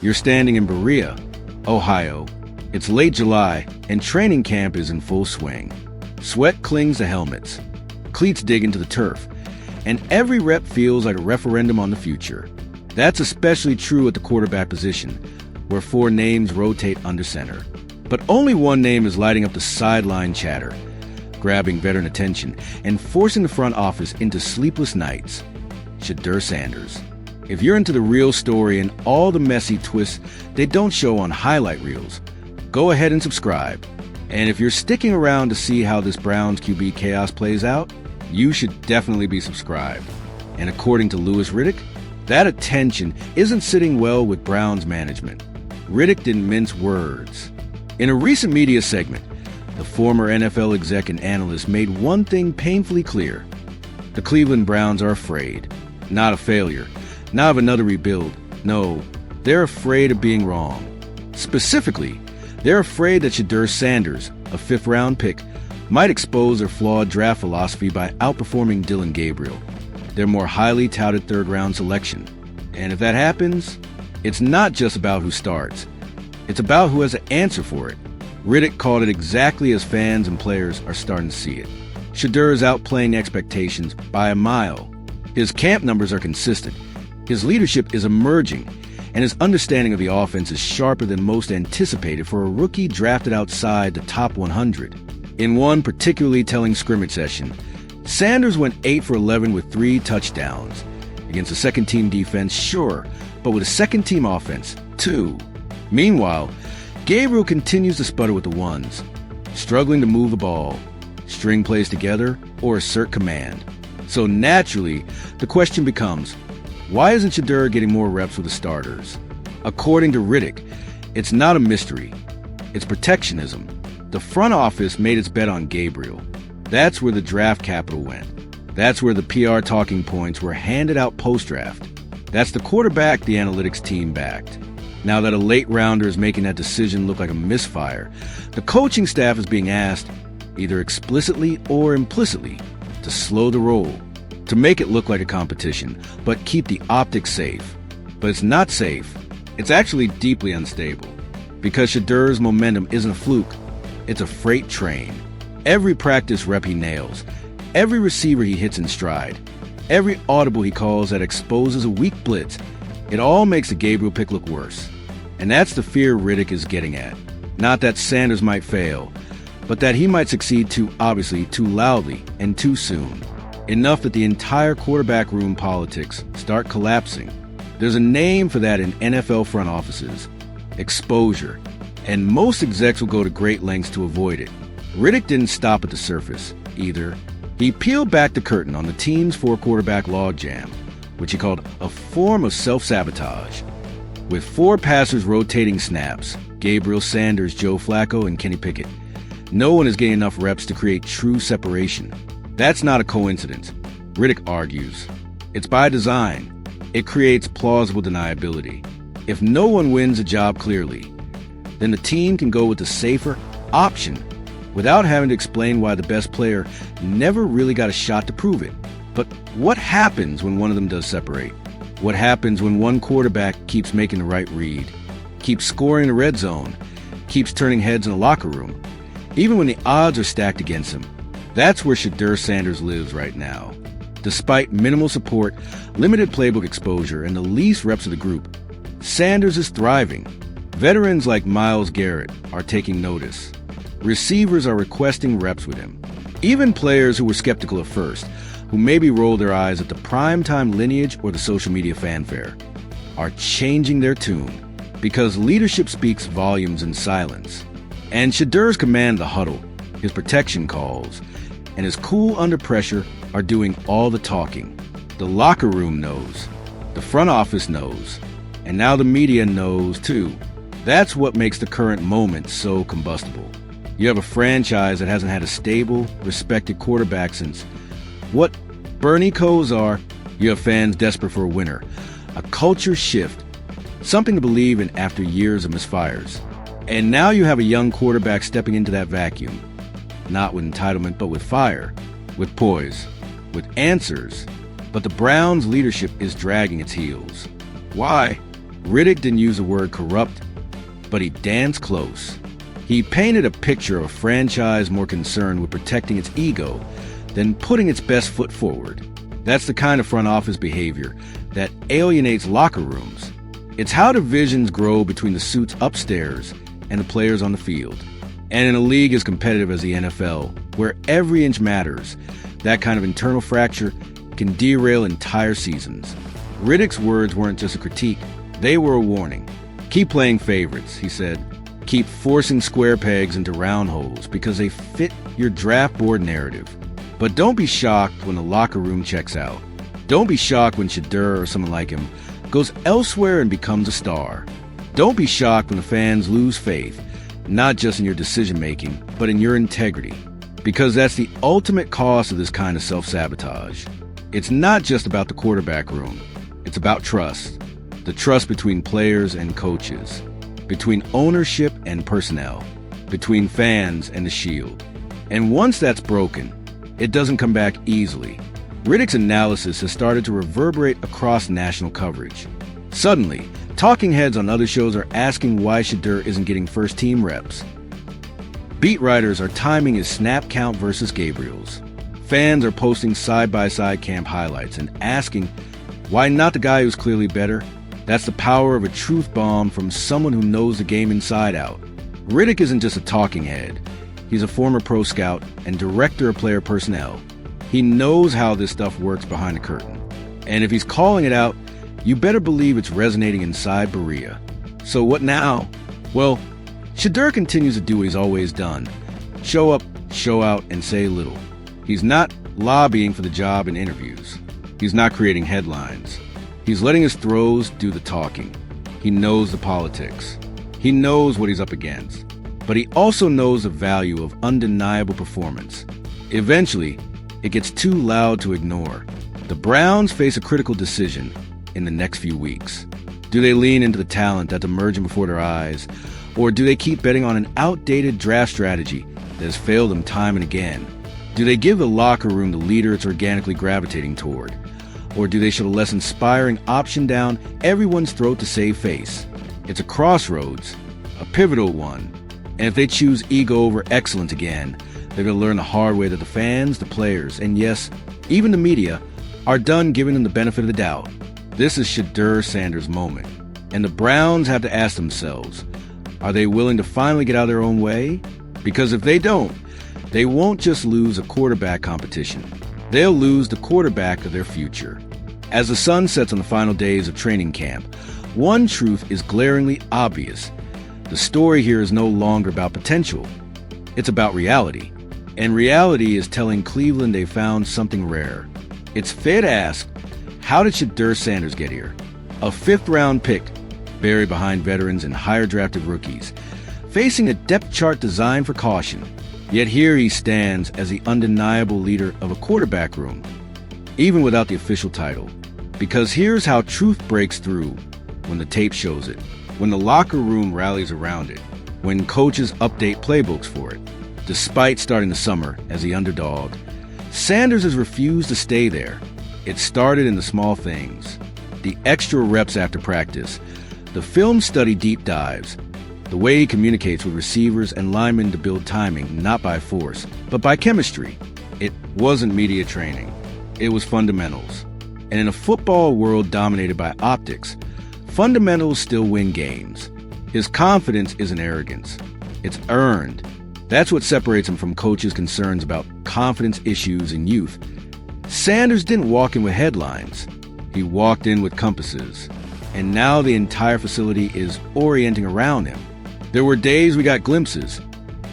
You're standing in Berea, Ohio. It's late July, and training camp is in full swing. Sweat clings to helmets, cleats dig into the turf, and every rep feels like a referendum on the future. That's especially true at the quarterback position, where 4 names rotate under center. But only one name is lighting up the sideline chatter, grabbing veteran attention and forcing the front office into sleepless nights: Shedeur Sanders. If you're into the real story and all the messy twists they don't show on highlight reels, go ahead and subscribe. And if you're sticking around to see how this Browns QB chaos plays out, you should definitely be subscribed. And according to Riddick, that attention isn't sitting well with Browns management. Riddick didn't mince words. In a recent media segment, the former NFL exec and analyst made one thing painfully clear. The Cleveland Browns are afraid, not of failure, not of another rebuild. No, they're afraid of being wrong. Specifically, they're afraid that Shedeur Sanders, a 5th-round pick, might expose their flawed draft philosophy by outperforming Dillon Gabriel, their more highly touted 3rd-round selection. And if that happens, it's not just about who starts. It's about who has an answer for it. Riddick called it exactly as fans and players are starting to see it. Shedeur is outplaying expectations by a mile. His camp numbers are consistent. His leadership is emerging, and his understanding of the offense is sharper than most anticipated for a rookie drafted outside the top 100. In one particularly telling scrimmage session, Sanders went 8 for 11 with 3 touchdowns. Against a second-team defense, sure, but with a second-team offense, 2. Meanwhile, Gabriel continues to sputter with the ones, struggling to move the ball, string plays together, or assert command. So naturally, the question becomes, why isn't Shedeur getting more reps with the starters? According to Riddick, it's not a mystery. It's protectionism. The front office made its bet on Gabriel. That's where the draft capital went. That's where the PR talking points were handed out post-draft. That's the quarterback the analytics team backed. Now that a late rounder is making that decision look like a misfire, the coaching staff is being asked, either explicitly or implicitly, to slow the roll, to make it look like a competition, but keep the optics safe. But it's not safe. It's actually deeply unstable. Because Shedeur's momentum isn't a fluke. It's a freight train. Every practice rep he nails, every receiver he hits in stride, every audible he calls that exposes a weak blitz, it all makes the Gabriel pick look worse. And that's the fear Riddick is getting at. Not that Sanders might fail, but that he might succeed too obviously, too loudly, and too soon. Enough that the entire quarterback room politics start collapsing. There's a name for that in NFL front offices: exposure. And most execs will go to great lengths to avoid it. Riddick didn't stop at the surface, either. He peeled back the curtain on the team's 4-quarterback logjam, which he called a form of self-sabotage. With 4 passers rotating snaps, Gabriel, Sanders, Joe Flacco, and Kenny Pickett, no one is getting enough reps to create true separation. That's not a coincidence, Riddick argues. It's by design. It creates plausible deniability. If no one wins a job clearly, then the team can go with the safer option without having to explain why the best player never really got a shot to prove it. But what happens when one of them does separate? What happens when one quarterback keeps making the right read, keeps scoring in the red zone, keeps turning heads in the locker room, even when the odds are stacked against him? That's where Shedeur Sanders lives right now. Despite minimal support, limited playbook exposure, and the least reps of the group, Sanders is thriving. Veterans like Myles Garrett are taking notice. Receivers are requesting reps with him. Even players who were skeptical at first, who maybe rolled their eyes at the primetime lineage or the social media fanfare, are changing their tune, because leadership speaks volumes in silence. And Shedeur's command of the huddle, his protection calls, and his cool under pressure are doing all the talking. The locker room knows. The front office knows. And now the media knows too. That's what makes the current moment so combustible. You have a franchise that hasn't had a stable, respected quarterback since, what Bernie Kosar. You have fans desperate for a winner, a culture shift, something to believe in after years of misfires. And now you have a young quarterback stepping into that vacuum, not with entitlement, but with fire, with poise, with answers. But the Browns' leadership is dragging its heels. Why? Riddick didn't use the word corrupt, but he danced close. He painted a picture of a franchise more concerned with protecting its ego than putting its best foot forward. That's the kind of front office behavior that alienates locker rooms. It's how divisions grow between the suits upstairs and the players on the field. And in a league as competitive as the NFL, where every inch matters, that kind of internal fracture can derail entire seasons. Riddick's words weren't just a critique, they were a warning. Keep playing favorites, he said. Keep forcing square pegs into round holes because they fit your draft board narrative. But don't be shocked when the locker room checks out. Don't be shocked when Shedeur or someone like him goes elsewhere and becomes a star. Don't be shocked when the fans lose faith, not just in your decision-making, but in your integrity. Because that's the ultimate cost of this kind of self-sabotage. It's not just about the quarterback room. It's about trust. The trust between players and coaches, between ownership and personnel, between fans and the shield. And once that's broken, it doesn't come back easily. Riddick's analysis has started to reverberate across national coverage. Suddenly, talking heads on other shows are asking why Shedeur isn't getting first-team reps. Beat writers are timing his snap count versus Gabriel's. Fans are posting side-by-side camp highlights and asking why not the guy who's clearly better. That's the power of a truth bomb from someone who knows the game inside out. Riddick isn't just a talking head. He's a former pro scout and director of player personnel. He knows how this stuff works behind the curtain. And if he's calling it out, you better believe it's resonating inside Berea. So what now? Well, Shedeur continues to do what he's always done. Show up, show out, and say little. He's not lobbying for the job in interviews. He's not creating headlines. He's letting his throws do the talking. He knows the politics. He knows what he's up against. But he also knows the value of undeniable performance. Eventually, it gets too loud to ignore. The Browns face a critical decision in the next few weeks. Do they lean into the talent that's emerging before their eyes, or do they keep betting on an outdated draft strategy that has failed them time and again? Do they give the locker room the leader it's organically gravitating toward, or do they show the less inspiring option down everyone's throat to save face? It's a crossroads, a pivotal one, and if they choose ego over excellence again, they're going to learn the hard way that the fans, the players, and yes, even the media, are done giving them the benefit of the doubt. This is Shedeur Sanders' moment, and the Browns have to ask themselves, are they willing to finally get out of their own way? Because if they don't, they won't just lose a quarterback competition. They'll lose the quarterback of their future. As the sun sets on the final days of training camp, one truth is glaringly obvious. The story here is no longer about potential. It's about reality. And reality is telling Cleveland they found something rare. It's fair to ask, how did Shedeur Sanders get here? A fifth-round pick, buried behind veterans and higher-drafted rookies, facing a depth chart designed for caution. Yet here he stands as the undeniable leader of a quarterback room, even without the official title. Because here's how truth breaks through when the tape shows it, when the locker room rallies around it, when coaches update playbooks for it. Despite starting the summer as the underdog, Sanders has refused to stay there. It started in the small things, the extra reps after practice, the film study deep dives, the way he communicates with receivers and linemen to build timing, not by force, but by chemistry. It wasn't media training. It was fundamentals. And in a football world dominated by optics, fundamentals still win games. His confidence isn't arrogance. It's earned. That's what separates him from coaches' concerns about confidence issues in youth. Sanders didn't walk in with headlines. He walked in with compasses. And now the entire facility is orienting around him. There were days we got glimpses,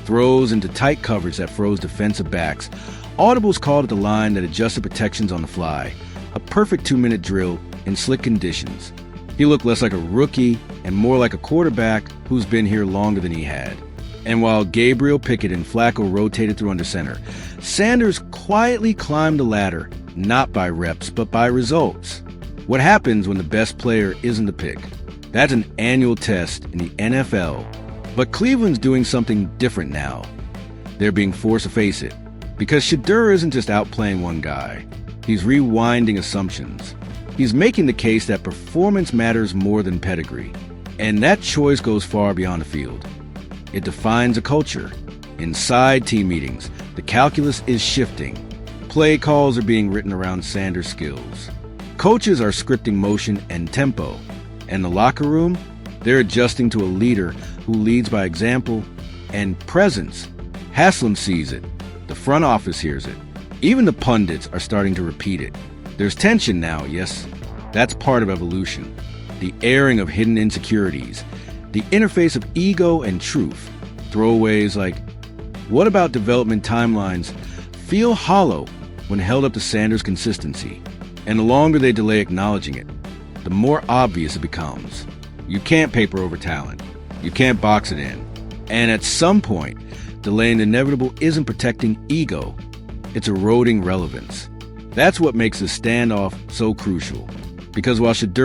throws into tight coverage that froze defensive backs, audibles called at the line that adjusted protections on the fly, a perfect 2-minute drill in slick conditions. He looked less like a rookie and more like a quarterback who's been here longer than he had. And while Gabriel, Pickett, and Flacco rotated through under center, Sanders quietly climbed the ladder, not by reps, but by results. What happens when the best player isn't the pick? That's an annual test in the NFL. But Cleveland's doing something different now. They're being forced to face it. Because Shedeur isn't just outplaying one guy. He's rewinding assumptions. He's making the case that performance matters more than pedigree, and that choice goes far beyond the field. It defines a culture. Inside team meetings, the calculus is shifting. Play calls are being written around Sanders' skills. Coaches are scripting motion and tempo. And the locker room, they're adjusting to a leader who leads by example and presence. Haslam sees it. The front office hears it. Even the pundits are starting to repeat it. There's tension now, yes. That's part of evolution. The airing of hidden insecurities. The interface of ego and truth. Throwaways like, what about development timelines feel hollow when held up to Sanders' consistency. And the longer they delay acknowledging it, the more obvious it becomes. You can't paper over talent. You can't box it in. And at some point, delaying the inevitable isn't protecting ego. It's eroding relevance. That's what makes this standoff so crucial. Because while Shedeur